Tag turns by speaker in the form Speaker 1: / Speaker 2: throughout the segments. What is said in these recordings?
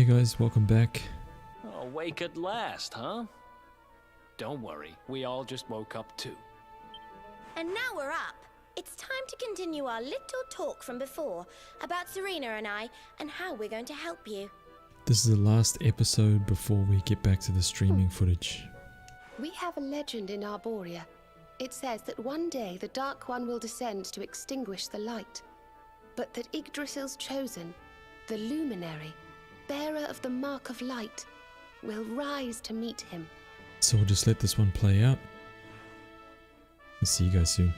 Speaker 1: Hey guys, welcome back.
Speaker 2: Awake at last, huh? Don't worry, we all just woke up too.
Speaker 3: And now we're up. It's time to continue our little talk from before about Serena and I and how we're going to help you.
Speaker 1: This is the last episode before we get back to the streaming footage.
Speaker 4: We have a legend in Arborea. It says that one day the Dark One will descend to extinguish the light, but that Yggdrasil's chosen, the Luminary, bearer of the Mark of Light, will rise to meet him.
Speaker 1: So we'll just let this one play out. I'll see you guys soon.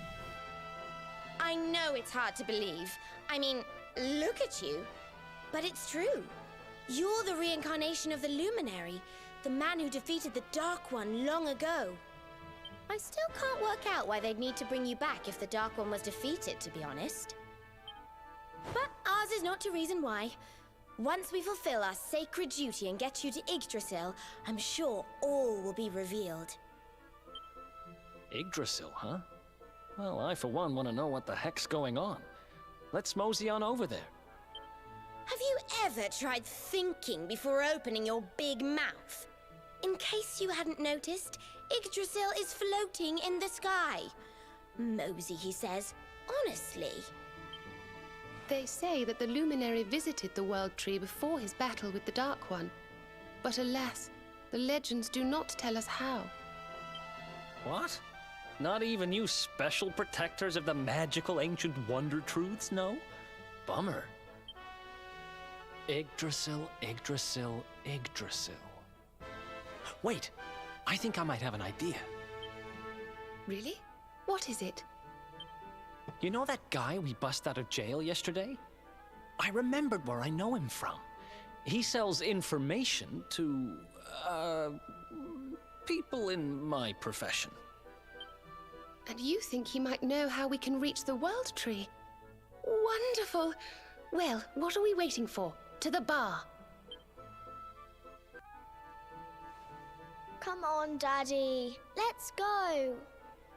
Speaker 3: I know it's hard to believe. I mean, look at you. But it's true. You're the reincarnation of the Luminary, the man who defeated the Dark One long ago. I still can't work out why they'd need to bring you back if the Dark One was defeated, to be honest. But ours is not to reason why. Once we fulfill our sacred duty and get you to Yggdrasil, I'm sure all will be revealed.
Speaker 2: Yggdrasil, huh? Well, I for one want to know what the heck's going on. Let's mosey on over there.
Speaker 3: Have you ever tried thinking before opening your big mouth? In case you hadn't noticed, Yggdrasil is floating in the sky. Mosey, he says. Honestly.
Speaker 4: They say that the Luminary visited the World Tree before his battle with the Dark One. But alas, the legends do not tell us how.
Speaker 2: What? Not even you special protectors of the magical ancient wonder truths, no? Bummer. Yggdrasil, Yggdrasil, Yggdrasil. Wait, I think I might have an idea.
Speaker 4: Really? What is it?
Speaker 2: You know that guy we bust out of jail yesterday? I remembered where I know him from. He sells information to, people in my profession.
Speaker 4: And you think he might know how we can reach the World Tree? Wonderful! Well, what are we waiting for? To the bar!
Speaker 5: Come on, Daddy. Let's go.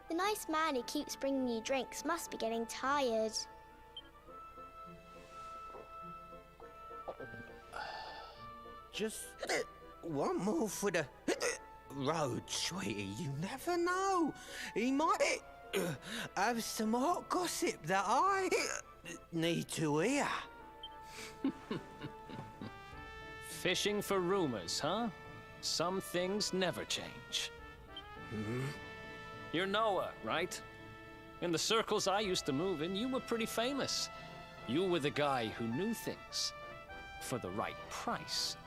Speaker 5: The nice man who keeps bringing you drinks must be getting tired.
Speaker 6: Just one more for the road, sweetie. You never know. He might have some hot gossip that I need to hear.
Speaker 2: Fishing for rumors, huh? Some things never change. You're Noah, right? In the circles I used to move in, you were pretty famous. You were the guy who knew things. For the right price.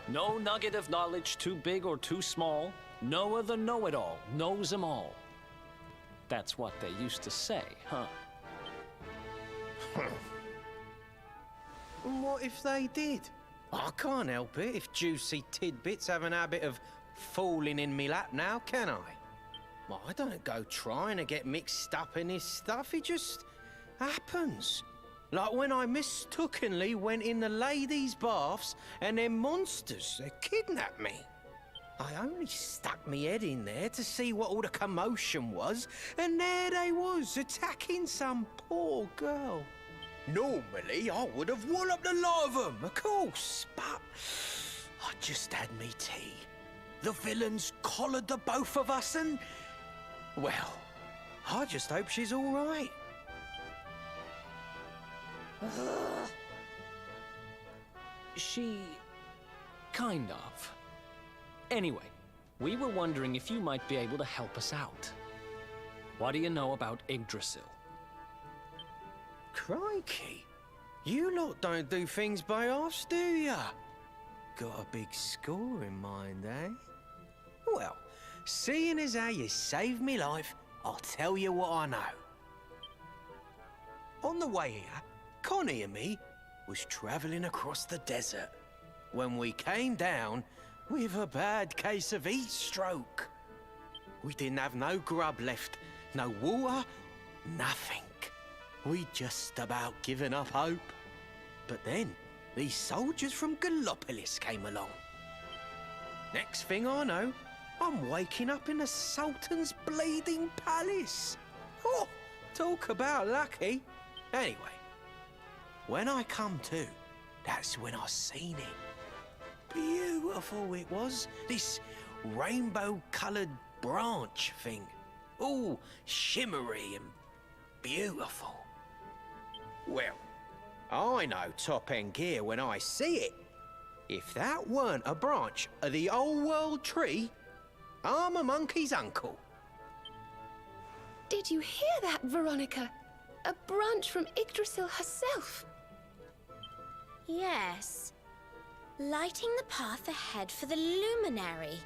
Speaker 2: No nugget of knowledge too big or too small. Noah the know-it-all knows them all. That's what they used to say, huh?
Speaker 6: What if they did? I can't help it if juicy tidbits have an habit of falling in me lap now, can I? Well, I don't go trying to get mixed up in this stuff, it just happens. Like when I mistakenly went in the ladies' baths and them monsters, they kidnapped me. I only stuck me head in there to see what all the commotion was, and there they was, attacking some poor girl. Normally, I would have walloped the lot of them, of course, but I just had me tea. The villains collared the both of us and... well, I just hope she's all right.
Speaker 2: She... kind of. Anyway, we were wondering if you might be able to help us out. What do you know about Yggdrasil?
Speaker 6: Crikey. You lot don't do things by halves, do ya? Got a big score in mind, eh? Well, seeing as how you saved me life, I'll tell you what I know. On the way here, Connie and me was travelling across the desert when we came down with a bad case of heat stroke. We didn't have no grub left, no water, nothing. We'd just about given up hope. But then, these soldiers from Gallopolis came along. Next thing I know, I'm waking up in the Sultan's bleeding palace. Oh, talk about lucky. Anyway, when I come to, that's when I seen him. beautiful it was. This rainbow-coloured branch thing. All shimmery and beautiful. Well, I know top-end gear when I see it. If that weren't a branch of the old world tree, I'm a monkey's uncle.
Speaker 4: Did you hear that, Veronica? A branch from Yggdrasil herself.
Speaker 3: Yes. Lighting the path ahead for the luminary.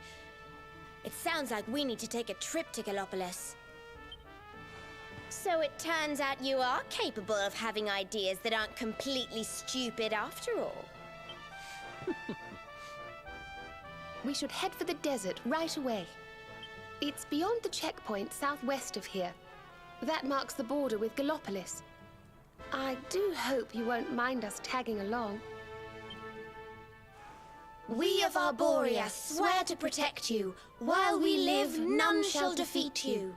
Speaker 3: It sounds like we need to take a trip to Gallopolis. So it turns out you are capable of having ideas that aren't completely stupid after all.
Speaker 4: We should head for the desert right away. It's beyond the checkpoint southwest of here. That marks the border with Gallopolis. I do hope you won't mind us tagging along.
Speaker 3: We of Arborea swear to protect you. While we live, none shall defeat you.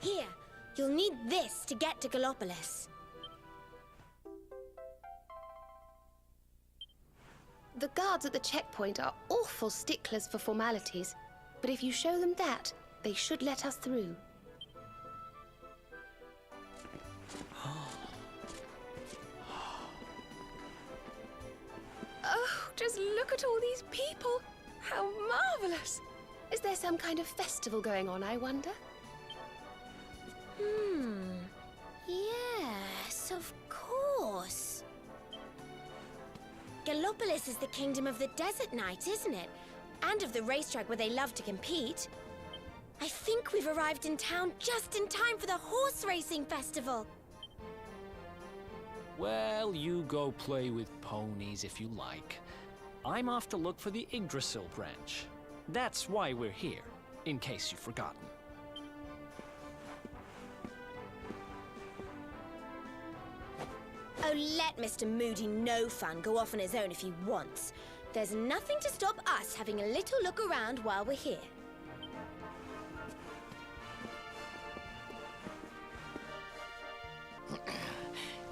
Speaker 3: Here, you'll need this to get to Gallopolis.
Speaker 4: The guards at the checkpoint are awful sticklers for formalities, but if you show them that, they should let us through. Oh, just look at all these people! How marvelous! Is there some kind of festival going on, I wonder?
Speaker 3: Yes, of course. Gallopolis is the kingdom of the desert knight, isn't it? And of the racetrack where they love to compete. I think we've arrived in town just in time for the horse racing festival.
Speaker 2: Well, you go play with ponies if you like. I'm off to look for the Yggdrasil branch. That's why we're here, in case you've forgotten.
Speaker 3: Oh, let Mr. Moody No Fun go off on his own if he wants. There's nothing to stop us having a little look around while we're here.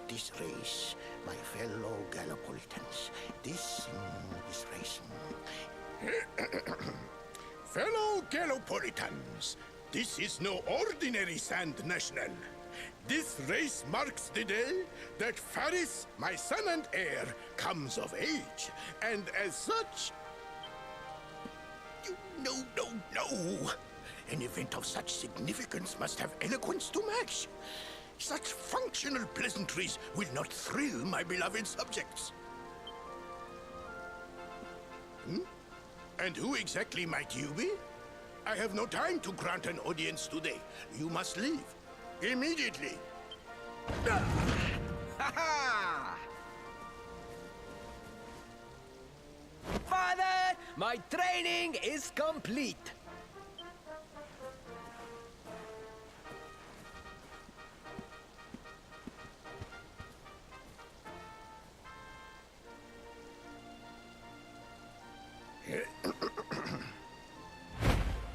Speaker 7: This race, my fellow Gallopolitans, this race.
Speaker 8: Fellow Gallopolitans, this is no ordinary Sand National. This race marks the day that Faris, my son and heir, comes of age. And as such... No. An event of such significance must have eloquence to match. Such functional pleasantries will not thrill my beloved subjects. And who exactly might you be? I have no time to grant an audience today. You must leave. Immediately.
Speaker 6: Ha-ha! Father, my training is complete.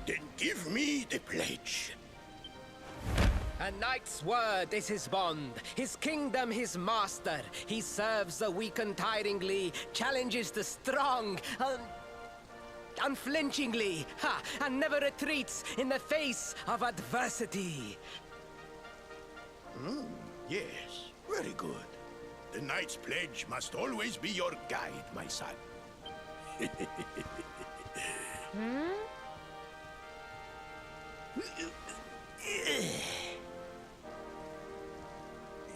Speaker 8: Then give me the pledge.
Speaker 6: A knight's word is his bond, his kingdom his master. He serves the weak untiringly, challenges the strong, unflinchingly, and never retreats in the face of adversity.
Speaker 8: Yes, very good. The knight's pledge must always be your guide, my son.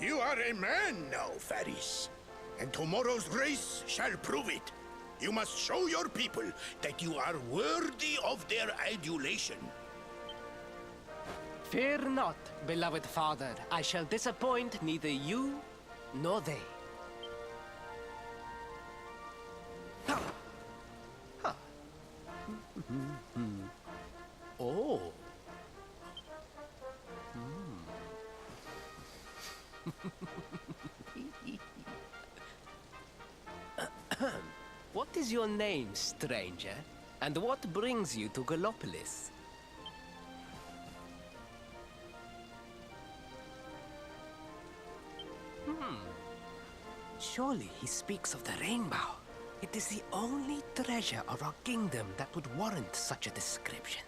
Speaker 8: You are a man now, Faris. And tomorrow's race shall prove it. You must show your people that you are worthy of their adulation.
Speaker 6: Fear not, beloved father. I shall disappoint neither you nor they. Oh.
Speaker 9: is your name, stranger? And what brings you to Gallopolis? Surely he speaks of the Rainbough. It is the only treasure of our kingdom that would warrant such a description.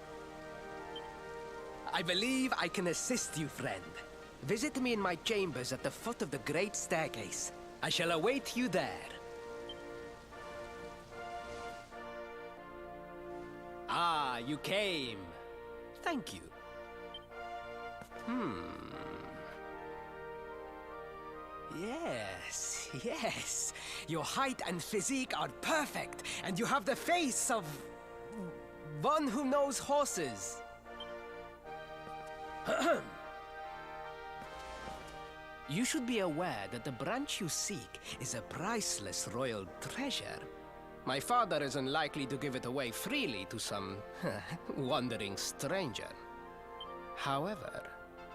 Speaker 9: I believe I can assist you, friend. Visit me in my chambers at the foot of the Great Staircase. I shall await you there. Ah, you came. Thank you. Yes. Your height and physique are perfect, and you have the face of one who knows horses. You should be aware that the branch you seek is a priceless royal treasure. My father is unlikely to give it away freely to some wandering stranger. However,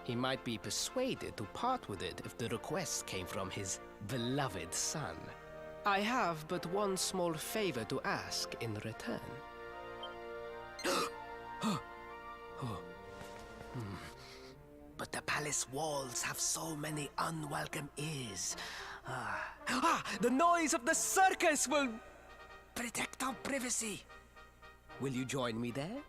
Speaker 9: he might be persuaded to part with it if the request came from his beloved son. I have but one small favor to ask in return. But the palace walls have so many unwelcome ears. The noise of the circus will protect our privacy. Will you join me there?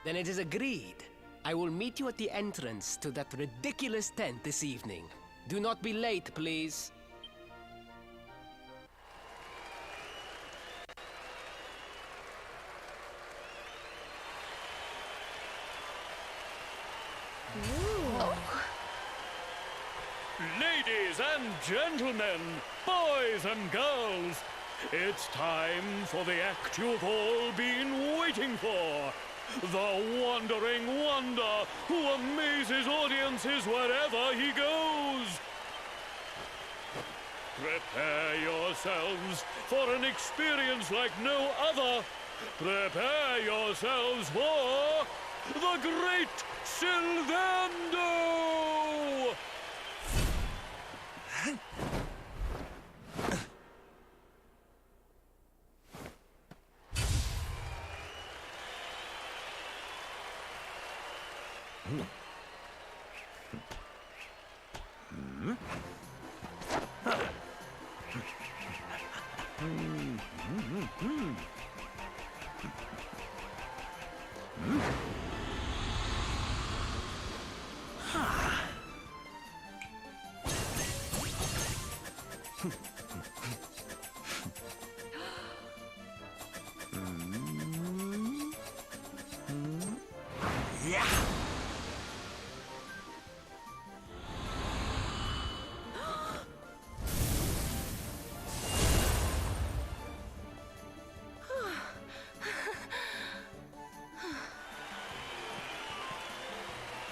Speaker 9: Then it is agreed. I will meet you at the entrance to that ridiculous tent this evening. Do not be late, please.
Speaker 10: Ladies and gentlemen, boys and girls, it's time for the act you've all been waiting for. The Wandering Wonder, who amazes audiences wherever he goes. Prepare yourselves for an experience like no other. Prepare yourselves for the Great Sylvando!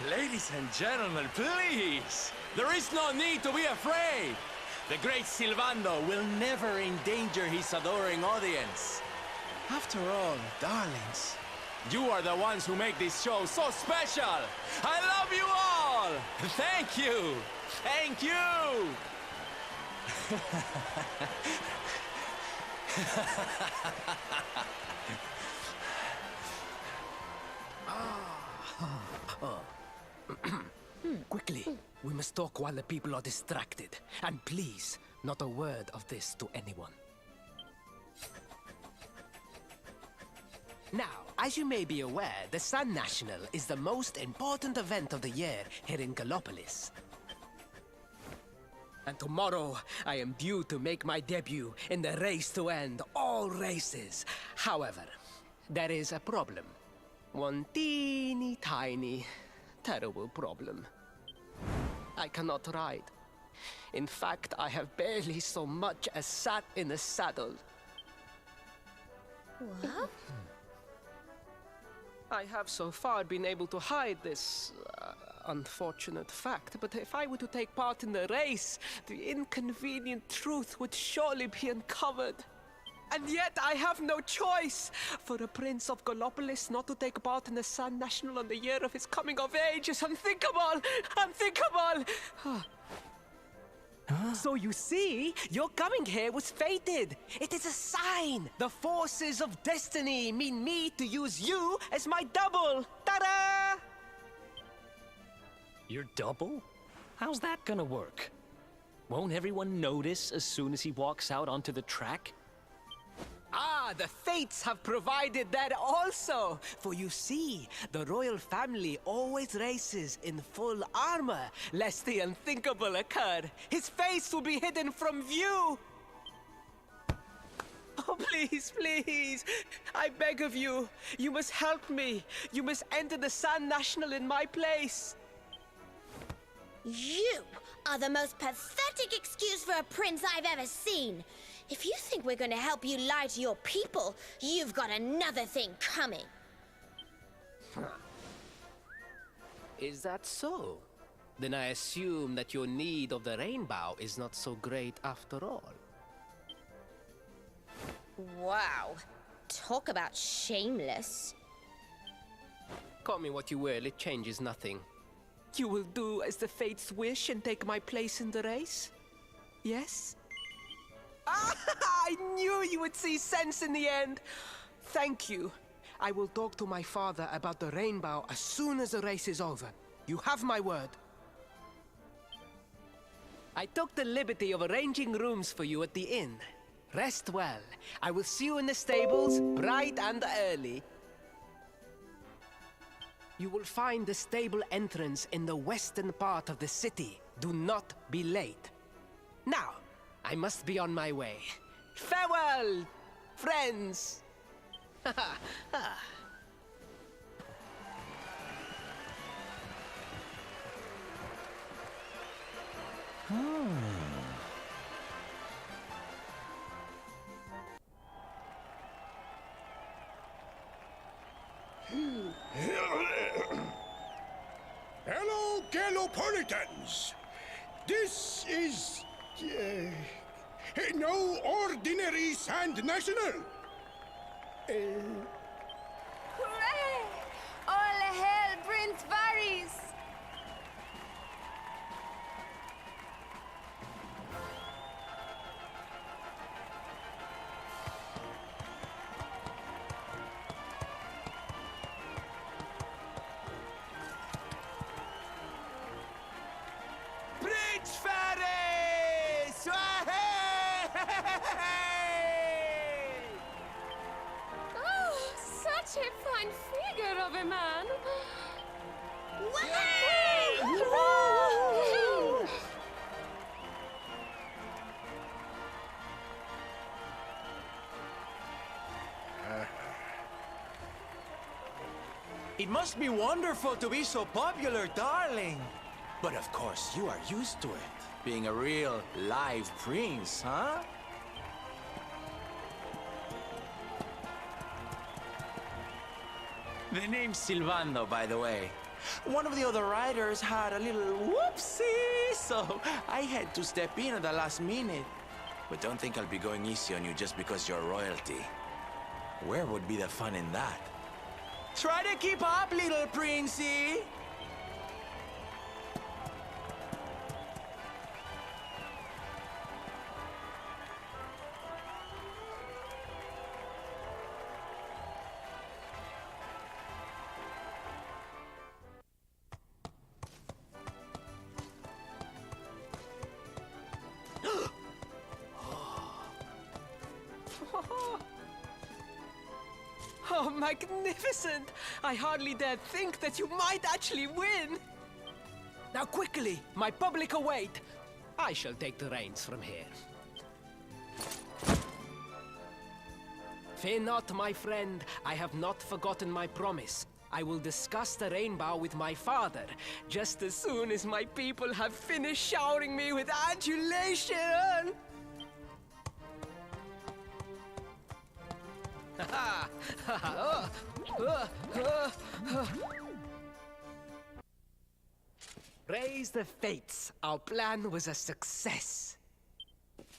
Speaker 11: Ladies and gentlemen, please! There is no need to be afraid! The great Sylvando will never endanger his adoring audience. After all, darlings, you are the ones who make this show so special! I love you all! Thank you! Thank you!
Speaker 9: Quickly, we must talk while the people are distracted. And please, not a word of this to anyone. Now, as you may be aware, the Sun National is the most important event of the year here in Gallopolis. And tomorrow, I am due to make my debut in the race to end all races. However, there is a problem. One teeny tiny, terrible problem. I cannot ride. In fact, I have barely so much as sat in a saddle.
Speaker 3: What?
Speaker 9: I have so far been able to hide this unfortunate fact, but if I were to take part in the race, the inconvenient truth would surely be uncovered. And yet I have no choice! For a prince of Gallopolis not to take part in the Sun National on the year of his coming of age is unthinkable! Unthinkable! So you see, your coming here was fated. It is a sign. The forces of destiny mean me to use you as my double. Ta-da!
Speaker 2: Your double? How's that gonna work? Won't everyone notice as soon as he walks out onto the track?
Speaker 9: Ah, the fates have provided that also. For you see, the royal family always races in full armor, lest the unthinkable occur. His face will be hidden from view. Oh, please, please. I beg of you. You must help me. You must enter the Sun National in my place.
Speaker 3: You are the most pathetic excuse for a prince I've ever seen. If you think we're going to help you lie to your people, you've got another thing coming.
Speaker 9: Is that so? Then I assume that your need of the Rainbough is not so great after all.
Speaker 3: Wow. Talk about shameless.
Speaker 9: Call me what you will, it changes nothing. You will do as the fates wish and take my place in the race? Yes? I knew you would see sense in the end. Thank you. I will talk to my father about the Rainbough as soon as the race is over. You have my word. I took the liberty of arranging rooms for you at the inn. Rest well. I will see you in the stables, bright and early. You will find the stable entrance in the western part of the city. Do not be late. Now, I must be on my way. Farewell, friends!
Speaker 8: Hello, Gallopolitans! This is... no ordinary Sand National!
Speaker 12: Hooray! All hail Prince Varys!
Speaker 11: Prince Varys!
Speaker 12: Oh, such a fine figure of a man!
Speaker 11: It must be wonderful to be so popular, darling. But of course, you are used to it. Being a real, live prince, huh? The name's Sylvando, by the way. One of the other riders had a little whoopsie, so I had to step in at the last minute. But don't think I'll be going easy on you just because you're royalty. Where would be the fun in that? Try to keep up, little princey!
Speaker 9: Oh, magnificent! I hardly dared think that you might actually win! Now quickly, my public await! I shall take the reins from here. Fear not, my friend. I have not forgotten my promise. I will discuss the Rainbough with my father, just as soon as my people have finished showering me with adulation! Praise the fates. Our plan was a success.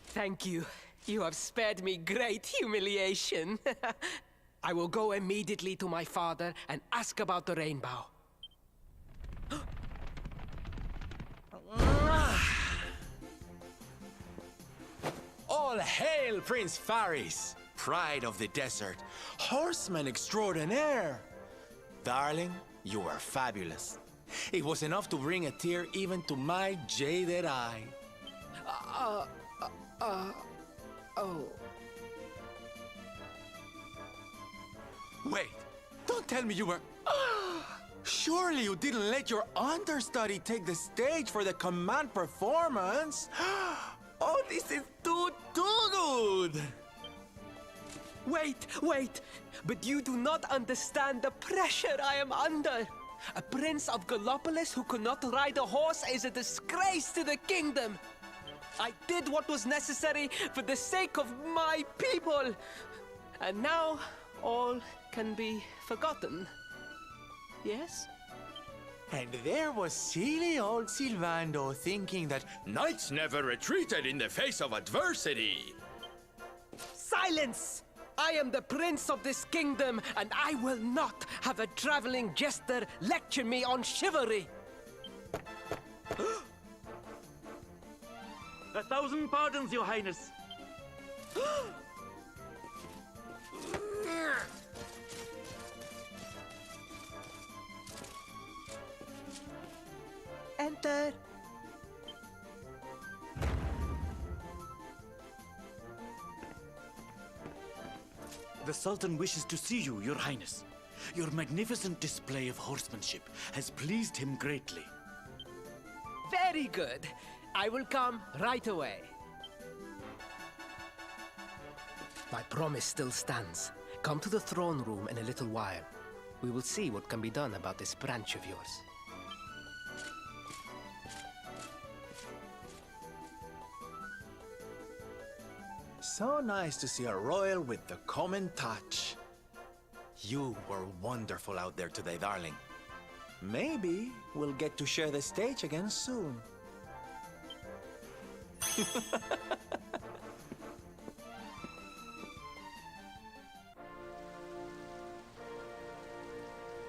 Speaker 9: Thank you. You have spared me great humiliation. I will go immediately to my father and ask about the Rainbough.
Speaker 11: All hail Prince Faris, pride of the desert, horseman extraordinaire. Darling, you were fabulous. It was enough to bring a tear even to my jaded eye.
Speaker 9: Oh.
Speaker 11: Wait, don't tell me you were... Surely you didn't let your understudy take the stage for the command performance? Oh, this is too good!
Speaker 9: Wait! But you do not understand the pressure I am under. A prince of Gallopolis who could not ride a horse is a disgrace to the kingdom. I did what was necessary for the sake of my people. And now, all can be forgotten. Yes?
Speaker 11: And there was silly old Sylvando thinking that knights never retreated in the face of adversity.
Speaker 9: Silence! I am the prince of this kingdom, and I will not have a traveling jester lecture me on chivalry.
Speaker 10: 1,000 pardons, Your Highness.
Speaker 9: Enter.
Speaker 13: The Sultan wishes to see you, Your Highness. Your magnificent display of horsemanship has pleased him greatly.
Speaker 9: Very good. I will come right away. My promise still stands. Come to the throne room in a little while. We will see what can be done about this branch of yours.
Speaker 11: So nice to see a royal with the common touch. You were wonderful out there today, darling. Maybe we'll get to share the stage again soon.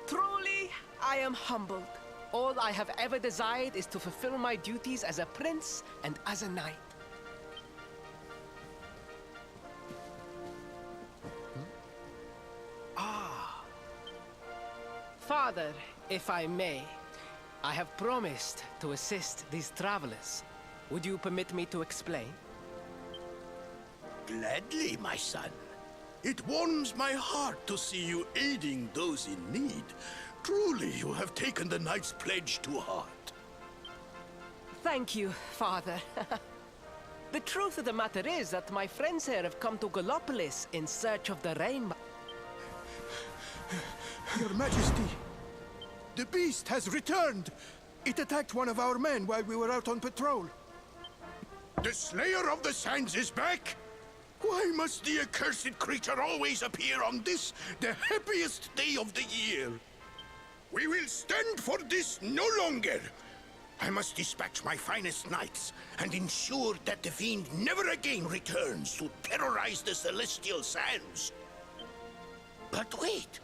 Speaker 9: Truly, I am humbled. All I have ever desired is to fulfill my duties as a prince and as a knight. Father, if I may, I have promised to assist these travelers. Would you permit me to explain?
Speaker 8: Gladly, my son. It warms my heart to see you aiding those in need. Truly, you have taken the knight's pledge to heart.
Speaker 9: Thank you, Father. The truth of the matter is that my friends here have come to Gallopolis in search of the Rainbough.
Speaker 8: Your Majesty, the beast has returned. It attacked one of our men while we were out on patrol. The Slayer of the Sands is back? Why must the accursed creature always appear on this, the happiest day of the year? We will stand for this no longer. I must dispatch my finest knights and ensure that the fiend never again returns to terrorize the Celestial Sands. But wait.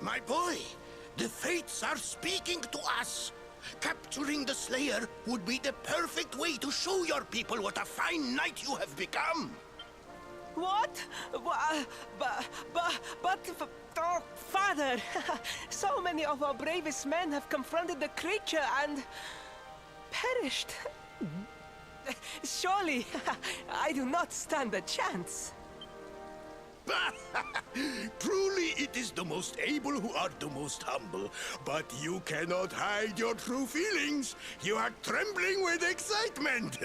Speaker 8: My boy, the fates are speaking to us. Capturing the Slayer would be the perfect way to show your people what a fine knight you have become.
Speaker 9: What? Oh, Father! So many of our bravest men have confronted the creature and perished. Surely, I do not stand a chance.
Speaker 8: Truly, it is the most able who are the most humble. But you cannot hide your true feelings. You are trembling with excitement.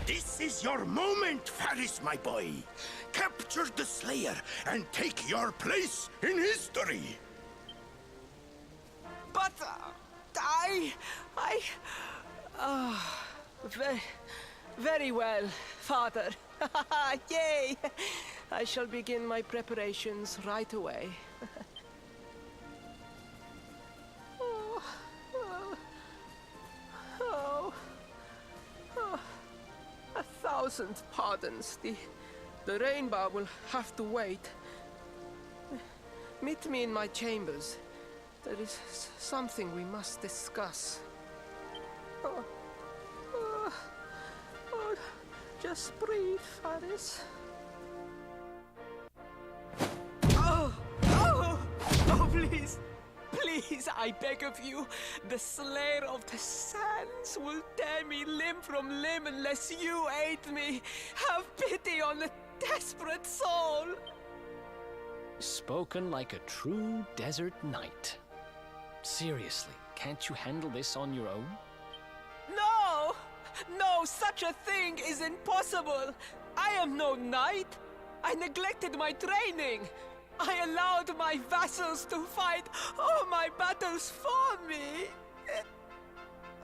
Speaker 8: This is your moment, Faris, my boy. Capture the Slayer and take your place in history.
Speaker 9: But very well, Father. Yay! I shall begin my preparations right away. Oh. 1,000 pardons. The Rainbough will have to wait. Meet me in my chambers. There is something we must discuss. Just breathe, Faris. Oh, please. Please, I beg of you. The Slayer of the Sands will tear me limb from limb unless you aid me. Have pity on a desperate soul.
Speaker 2: Spoken like a true desert knight. Seriously, can't you handle this on your own?
Speaker 9: No! No, such a thing is impossible. I am no knight. I neglected my training. I allowed my vassals to fight all my battles for me.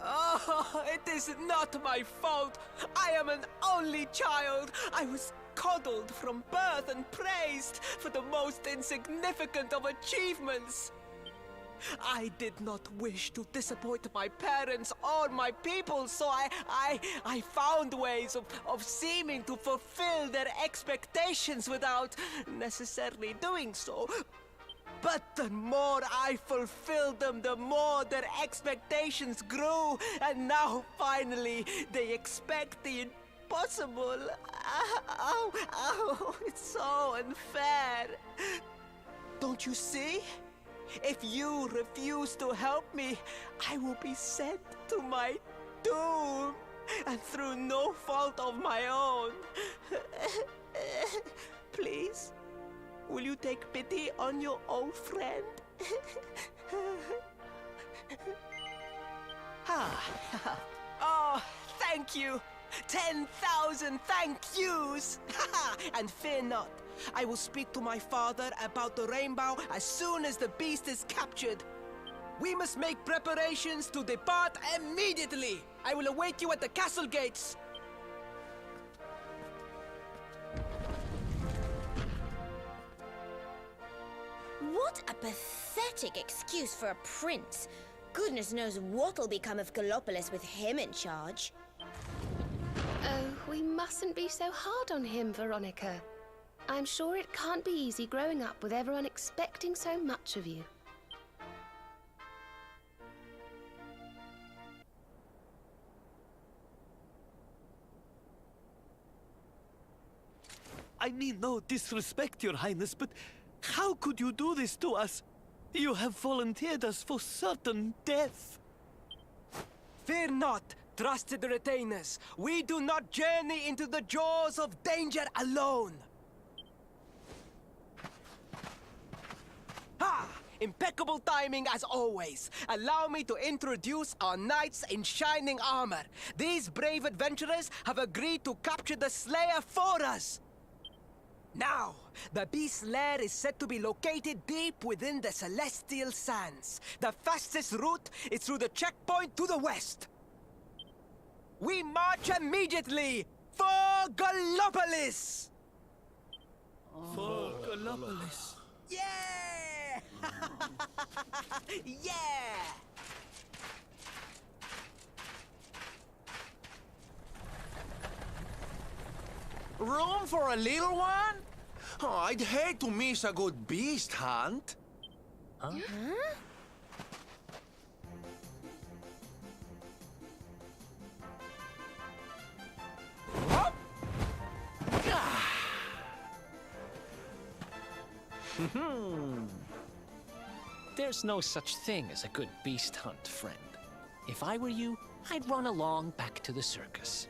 Speaker 9: Oh, it is not my fault. I am an only child. I was coddled from birth and praised for the most insignificant of achievements. I did not wish to disappoint my parents or my people, so I found ways of seeming to fulfill their expectations without necessarily doing so. But the more I fulfilled them, the more their expectations grew, and now finally they expect the impossible. It's so unfair. Don't you see? If you refuse to help me, I will be sent to my doom, and through no fault of my own. Please, will you take pity on your old friend? Oh, thank you. 10,000 thank yous! And fear not. I will speak to my father about the Rainbough as soon as the beast is captured. We must make preparations to depart immediately. I will await you at the castle gates.
Speaker 3: What a pathetic excuse for a prince. Goodness knows what'll become of Gallopolis with him in charge.
Speaker 4: Oh, we mustn't be so hard on him, Veronica. I'm sure it can't be easy growing up with everyone expecting so much of you.
Speaker 13: I mean no disrespect, Your Highness, but how could you do this to us? You have volunteered us for certain death.
Speaker 9: Fear not, trusted retainers. We do not journey into the jaws of danger alone. Impeccable timing as always. Allow me to introduce our knights in shining armor. These brave adventurers have agreed to capture the Slayer for us. Now, the beast's lair is said to be located deep within the Celestial Sands. The fastest route is through the checkpoint to the west. We march immediately for Gallopolis!
Speaker 13: For Gallopolis.
Speaker 9: Yeah! Yeah!
Speaker 11: Room for a little one? Oh, I'd hate to miss a good beast hunt. Huh?
Speaker 2: There's no such thing as a good beast hunt, friend. If I were you, I'd run along back to the circus.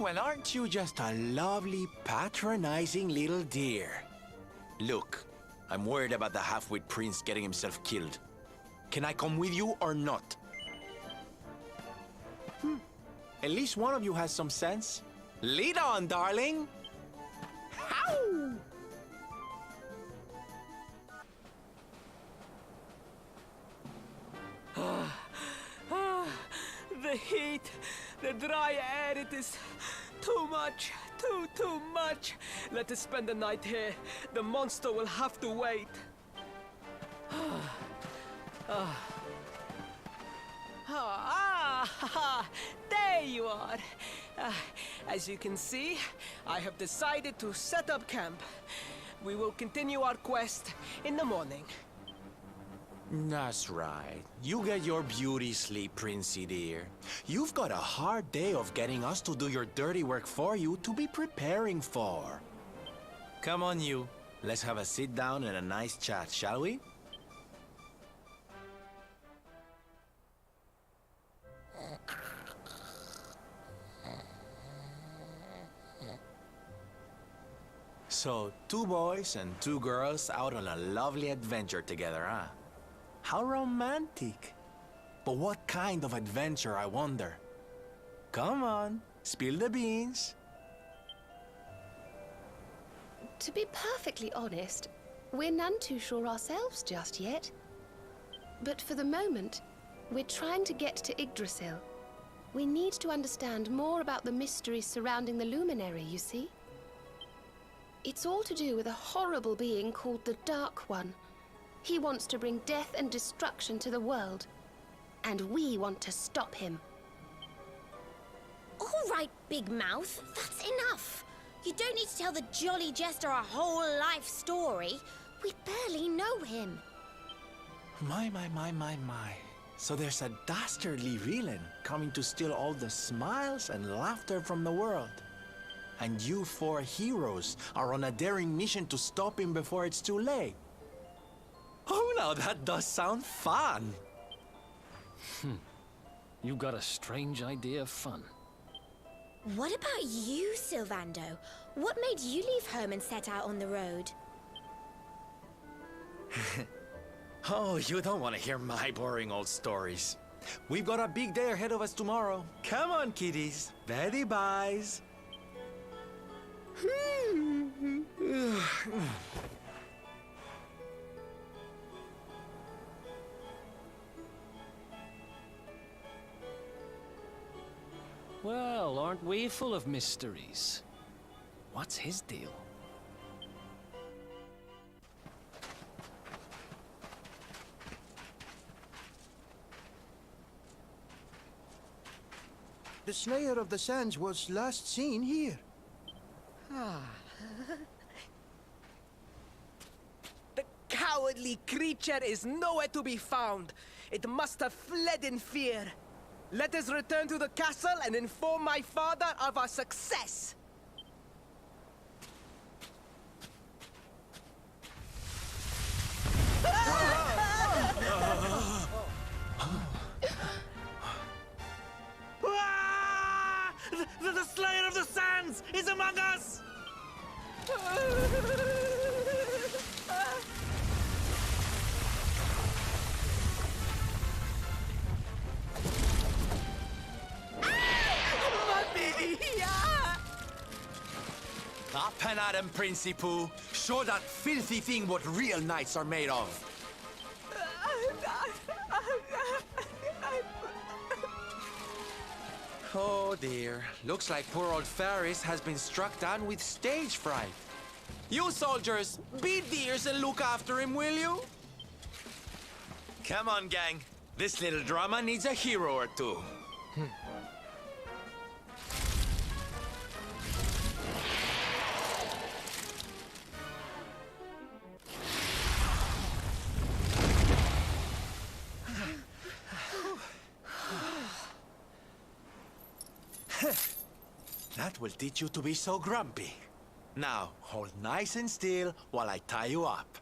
Speaker 11: Well, aren't you just a lovely, patronizing little dear? Look, I'm worried about the half-wit prince getting himself killed. Can I come with you or not? At least one of you has some sense. Lead on, darling! How?
Speaker 9: The heat, the dry air, it is too much, too much. Let us spend the night here. The monster will have to wait. There you are. As you can see, I have decided to set up camp. We will continue our quest in the morning.
Speaker 11: That's right. You get your beauty sleep, Princey dear. You've got a hard day of getting us to do your dirty work for you to be preparing for. Come on, you. Let's have a sit down and a nice chat, shall we? So, 2 boys and 2 girls out on a lovely adventure together, huh? How romantic. But what kind of adventure, I wonder? Come on, spill the beans.
Speaker 4: To be perfectly honest, we're none too sure ourselves just yet. But for the moment, we're trying to get to Yggdrasil. We need to understand more about the mysteries surrounding the Luminary, you see? It's all to do with a horrible being called the Dark One. He wants to bring death and destruction to the world. And we want to stop him.
Speaker 3: All right, Big Mouth, that's enough. You don't need to tell the jolly jester a whole life story. We barely know him.
Speaker 11: My. So there's a dastardly villain coming to steal all the smiles and laughter from the world. And you 4 heroes are on a daring mission to stop him before it's too late. Oh, now that does sound fun.
Speaker 2: You got a strange idea of fun.
Speaker 3: What about you, Sylvando? What made you leave home and set out on the road?
Speaker 11: Oh, you don't want to hear my boring old stories. We've got a big day ahead of us tomorrow. Come on, kiddies. Betty buys.
Speaker 2: Well, aren't we full of mysteries? What's his deal?
Speaker 7: The Slayer of the Sands was last seen here.
Speaker 9: The cowardly creature is nowhere to be found. It must have fled in fear. Let us return to the castle and inform my father of our success.
Speaker 13: The Slayer of the Sands is among us!
Speaker 11: Up and at him, Princey Pooh. Show that filthy thing what real knights are made of. Oh dear. Looks like poor old Faris has been struck down with stage fright. You soldiers, beat the ears and look after him, will you? Come on, gang. This little drama needs a hero or two. That will teach you to be so grumpy. Now, hold nice and still while I tie you up.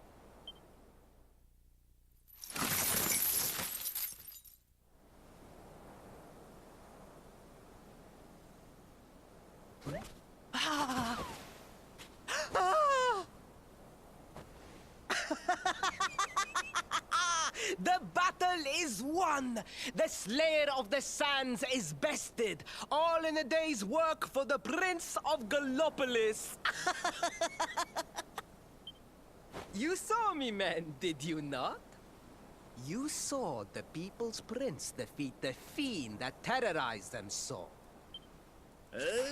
Speaker 9: The battle is won! The Slayer of the Sands is bested! All in a day's work for the Prince of Gallopolis! You saw me, men, did you not? You saw the People's Prince defeat the fiend that terrorized them so.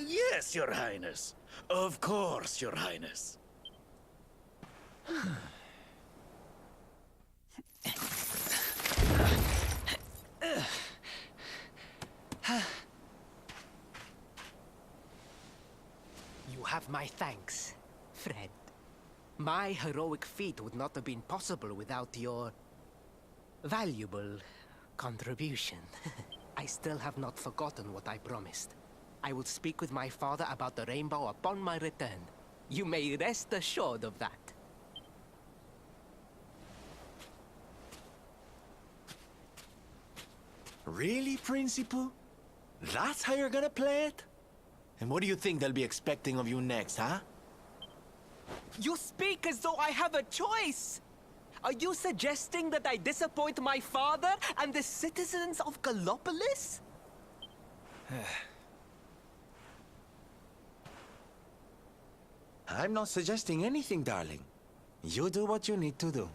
Speaker 13: Yes, Your Highness. Of course, Your Highness.
Speaker 9: You have my thanks, friend. My heroic feat would not have been possible without your valuable contribution. I still have not forgotten what I promised. I will speak with my father about the Rainbough upon my return. You may rest assured of that.
Speaker 11: Really, Principal? That's how you're gonna play it? And what do you think they'll be expecting of you next, huh?
Speaker 9: You speak as though I have a choice! Are you suggesting that I disappoint my father and the citizens of Gallopolis?
Speaker 11: I'm not suggesting anything, darling. You do what you need to do.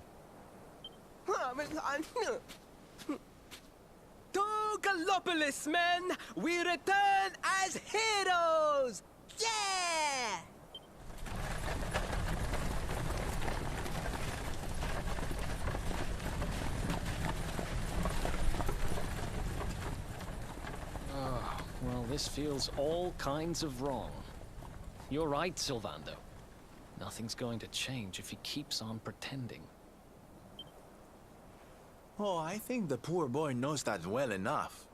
Speaker 9: To Gallopolis, men! We return as heroes! Yeah!
Speaker 2: Well, this feels all kinds of wrong. You're right, Sylvando. Nothing's going to change if he keeps on pretending.
Speaker 11: Oh, I think the poor boy knows that well enough.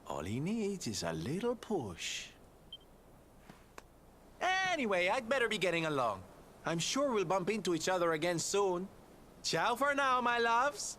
Speaker 11: All he needs is a little push. Anyway, I'd better be getting along. I'm sure we'll bump into each other again soon. Ciao for now, my loves.